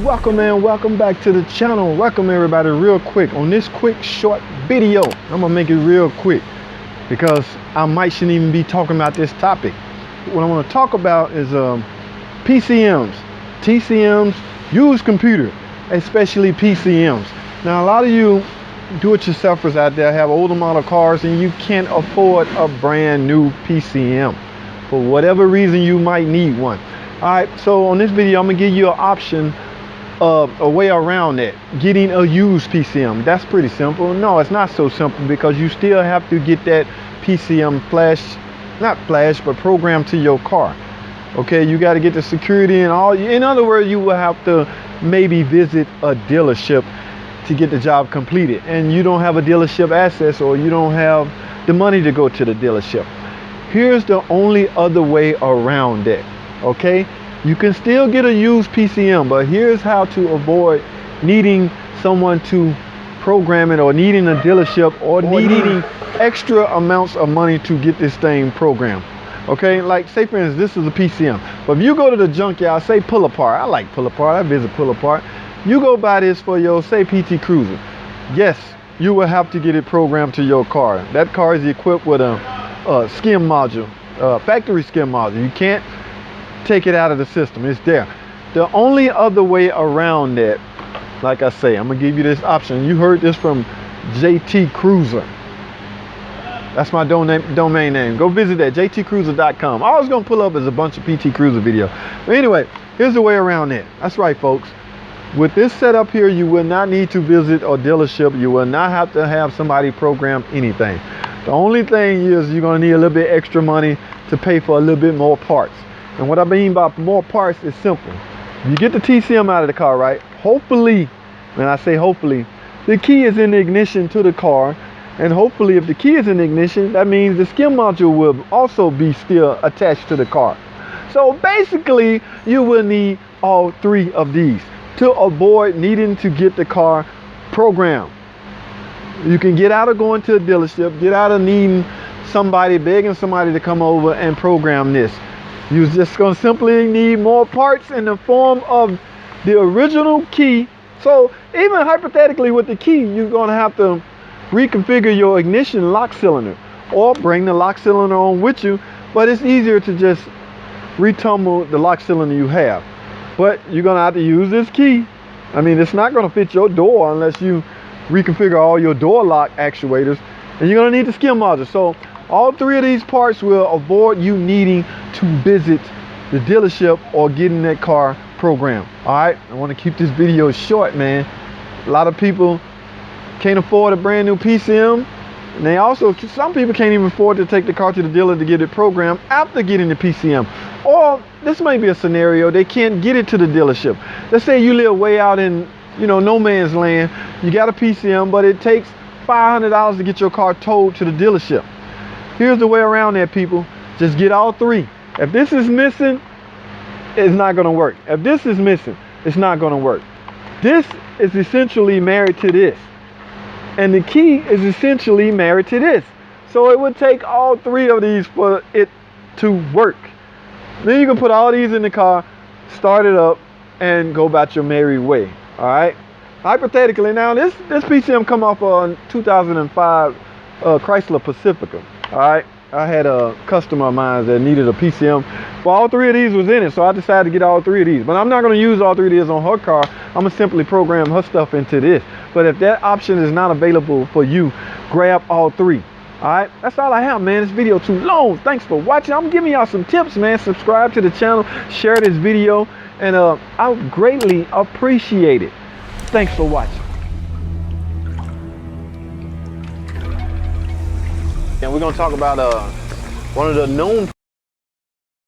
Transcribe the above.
welcome and welcome back to the channel. Welcome everybody. Real quick on this quick short video, I'm gonna make it real quick because I shouldn't even be talking about this topic. What I want to talk about is PCMs, TCMs, used computer, especially PCMs. Now a lot of you do-it-yourselfers out there have older model cars and you can't afford a brand new PCM. For whatever reason you might need one. Alright, so on this video I'm gonna give you an option of a way around that, getting a used PCM. That's pretty simple. No, it's not so simple because you still have to get that PCM but programmed to your car. Okay, you got to get the security and all. In other words, you will have to maybe visit a dealership to get the job completed, and you don't have a dealership access or you don't have the money to go to the dealership. Here's the only other way around it. Okay, you can still get a used PCM, but here's how to avoid needing someone to program it or needing a dealership or needing extra amounts of money to get this thing programmed. Okay, like say for instance this is a PCM, but if you go to the junkyard, say pull apart, I like pull apart, I visit pull apart, you go buy this for your say PT Cruiser. Yes, you will have to get it programmed to your car. That car is equipped with a skim module, factory skim module. You can't take it out of the system, it's there. The only other way around that, like I say, I'm gonna give you this option. You heard this from JT Cruiser. That's my domain name. Go visit that, jtcruiser.com. All I was gonna pull up is a bunch of PT Cruiser video. But anyway, here's the way around that. That's right, folks. With this setup here, you will not need to visit a dealership. You will not have to have somebody program anything. The only thing is you're gonna need a little bit extra money to pay for a little bit more parts. And what I mean by more parts is simple. You get the TCM out of the car, right? Hopefully, and I say hopefully, the key is in the ignition to the car. And hopefully if the key is in the ignition, that means the skim module will also be still attached to the car. So basically, you will need all three of these to avoid needing to get the car programmed. You can get out of going to a dealership, get out of needing somebody, begging somebody to come over and program this. You're just gonna simply need more parts in the form of the original key. So even hypothetically with the key, you're gonna have to reconfigure your ignition lock cylinder or bring the lock cylinder on with you, but it's easier to just retumble the lock cylinder you have. But you're gonna have to use this key. I mean, it's not gonna fit your door unless you reconfigure all your door lock actuators, and you're gonna need the skim module. So all three of these parts will avoid you needing to visit the dealership or getting that car programmed. All right, I want to keep this video short, man. A lot of people can't afford a brand new PCM, and they also, some people can't even afford to take the car to the dealer to get it programmed after getting the PCM. Or this may be a scenario, they can't get it to the dealership. Let's say you live way out in, no man's land. You got a PCM, but it takes $500 to get your car towed to the dealership. Here's the way around that, people. Just get all three. If this is missing, it's not gonna work. If this is missing, it's not gonna work. This is essentially married to this. And the key is essentially married to this. So it would take all three of these for it to work. Then you can put all these in the car, start it up, and go about your merry way. All right. Hypothetically, now this PCM come off a 2005 Chrysler Pacifica. All right. I had a customer of mine that needed a PCM. Well, all three of these was in it, so I decided to get all three of these. But I'm not going to use all three of these on her car. I'm going to simply program her stuff into this. But if that option is not available for you, grab all three. All right, that's all I have, man. This video too long. Thanks for watching. I'm giving y'all some tips, man. Subscribe to the channel, share this video, and I would greatly appreciate it. Thanks for watching. And we're going to talk about one of the known